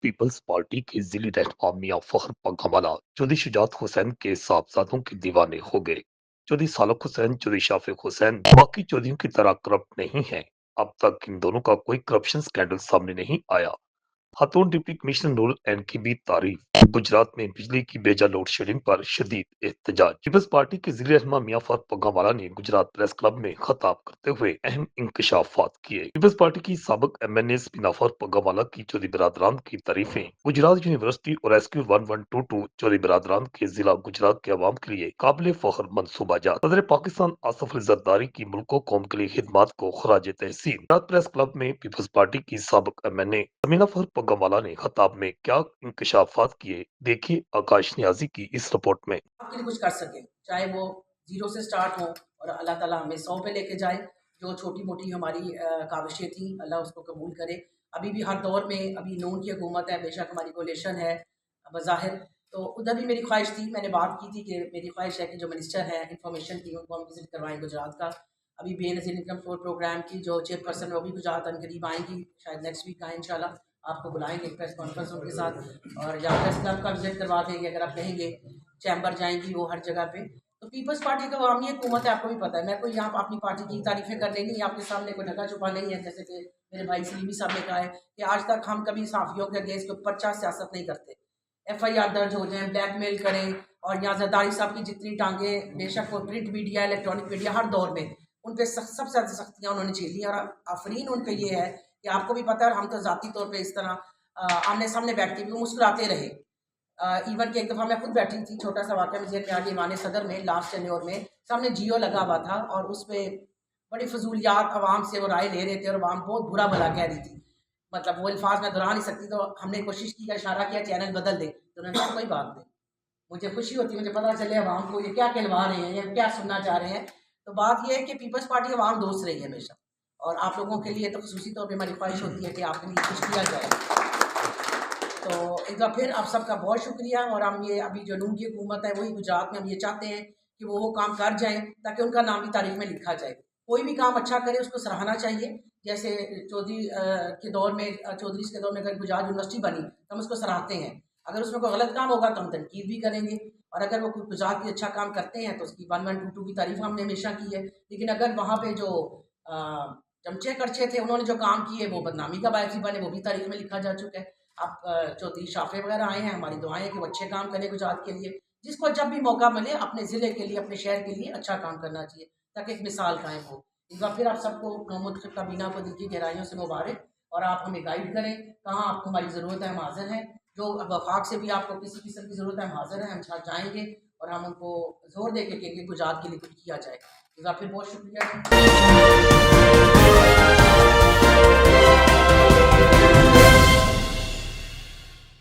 Peoples party के जिली रहनुमा मियां फखर पगमाला चौधरी शुजात हुसैन के साहबजादों के दीवाने हो गए। चौधरी सालक हुसैन, चौधरी शाफिक हुसैन बाकी चौधरी की तरह करप्ट नहीं है। अब तक इन दोनों का कोई करप्शन स्कैंडल सामने नहीं आया। खातून डिप्टी कमिश्नर नूर एन की भी तारीफ। गुजरात में बिजली की बेजा लोड शेडिंग पर शदीद एहतजाज। पीपल्स पार्टी के जिले रहनुमा मियां फखर पगमाला ने गुजरात प्रेस क्लब में खताब करते हुए अहम इंकशाफात किए। पीपल्स पार्टी की साबिक MNA बिनाफर पगमाला की चौधरी बिरादरान की तारीफें। गुजरात यूनिवर्सिटी और SQ 1122 चौधरी बिरादरान के जिला गुजरात के अवाम के लिए काबिल फखर मनसूबाजात। सदर पाकिस्तान आसफ अली जरदारी की मुल्क कौम के लिए खिदमात को खराज तहसीन। गुजरात प्रेस क्लब में पीपल्स पार्टी की साबिक MNA समीना फखर पगमाला ने खताब में क्या इंकशाफात किए, देखिए आकाश न्याजी की इस रिपोर्ट में। आपके लिए कुछ कर सके, चाहे वो जीरो से स्टार्ट हो और अल्लाह ताला हमें 100 पे लेके जाए। जो छोटी मोटी हमारी काविशें थी अल्लाह उसको कबूल करे। अभी भी हर दौर में अभी नून की हुकूमत है, बेशक हमारी कोलेशन है बज़ाहिर, तो उधर भी मेरी ख्वाहिश थी, मैंने बात की थी कि मेरी ख्वाहिश है कि जो मिनिस्टर है इंफॉर्मेशन की उनको हम विजिट करवाएं गुजरात का। अभी बेनज़ीर इनकम फ्लोर प्रोग्राम की जो चेयरपर्सन वो भी गुजरात करीब आएंगी, शायद नेक्स्ट वीक आए इंशाल्लाह। आपको बुलाएंगे प्रेस कॉन्फ्रेंस उनके साथ, और या प्रेस क्लब का विजिट करवा देंगे अगर आप कहेंगे। चैम्बर जाएंगी वो हर जगह पे। तो पीपल्स पार्टी का अवामी हुकूमत है, आपको भी पता है। मैं कोई यहाँ अपनी पार्टी की तारीफें करने नहीं, आपके सामने कोई ढका छुपा नहीं है। जैसे कि मेरे भाई सलीमी साहब ने कहा है कि आज तक हम कभी सहाफ़ियों के अगेंस्ट के पर्चा सियासत नहीं करते। FIR दर्ज हो जाए, ब्लैकमेल करें, और यहाँ जरदारी साहब की जितनी टांगे, बेशक वो प्रिंट मीडिया, इलेक्ट्रॉनिक मीडिया, हर दौर में उन पर सबसे ज़्यादा सख्तियाँ उन्होंने झेली। और आफरीन उन पर ये है कि आपको भी पता है, हम तो ज़ाती तौर पर इस तरह आमने सामने बैठ के भी वो मुस्कुराते रहे। इवन कि एक दफ़ा मैं खुद बैठी थी, छोटा सा वाक़या मुझे याद है, ईवान सदर में लास्ट टेन्योर में सामने जियो लगा हुआ था, और उस पर बड़ी फजूलियात आवाम से वो राय ले रहे थे, और आवाम बहुत बुरा भला कह रही थी। मतलब वो अल्फाज मैं दोहरा नहीं सकती, तो हमने कोशिश की, इशारा किया चैनल बदल दे, तो उन्होंने कहा कोई बात नहीं, मुझे खुशी होती है, मुझे पता चले आवाम को ये क्या कहलवा रहे हैं या क्या सुनना चाह रहे हैं। तो बात यह है कि पीपल्स पार्टी आवाम दोस्त रही है हमेशा, और आप लोगों के लिए तो खसूसी तौर पर हमारी ख्वाहिश होती है कि आपके लिए कुछ किया जाए। तो एक बार फिर आप सबका बहुत शुक्रिया। और हम ये अभी जो नून की हुकूमत है वही गुजरात में हम ये चाहते हैं कि वो काम कर जाएं, ताकि उनका नाम भी तारीख में लिखा जाए। कोई भी काम अच्छा करे उसको सराहना चाहिए। जैसे चौधरी के दौर में, चौधरी के दौर में अगर गुजरात यूनिवर्सिटी बनी तो हम उसको सराहते हैं। अगर उसमें कोई गलत काम होगा तो हम तनकीद भी करेंगे, और अगर वो कोई गुजरात की अच्छा काम करते हैं तो उसकी 1122 की तारीफ हमने हमेशा की है। लेकिन अगर वहाँ पे जो चमचे करचे थे उन्होंने जो काम किए वो बदनामी का बायस बने, वो भी तारीख में लिखा जा चुका है। आप चौधरी शाफे वगैरह आए हैं, हमारी दुआएं हैं कि वो अच्छे काम करें गुजरात के लिए। जिसको जब भी मौका मिले अपने ज़िले के लिए, अपने शहर के लिए अच्छा काम करना चाहिए, ताकि एक मिसाल कायम हो। एक बार फिर आप सबको मुंतखब काबीना को दिल की गहराइयों से मुबारक, और आप हमें गाइड करें कहाँ आपको हमारी ज़रूरत है, हम हाजिर हैं। जो वफाक से भी आपको किसी किस्म की ज़रूरत है हम हाजिर हैं, हम साथ जाएंगे, और हम उनको जोर दे के कहेंगे गुजरात के लिए कुछ किया जाए। एक बार फिर बहुत शुक्रिया।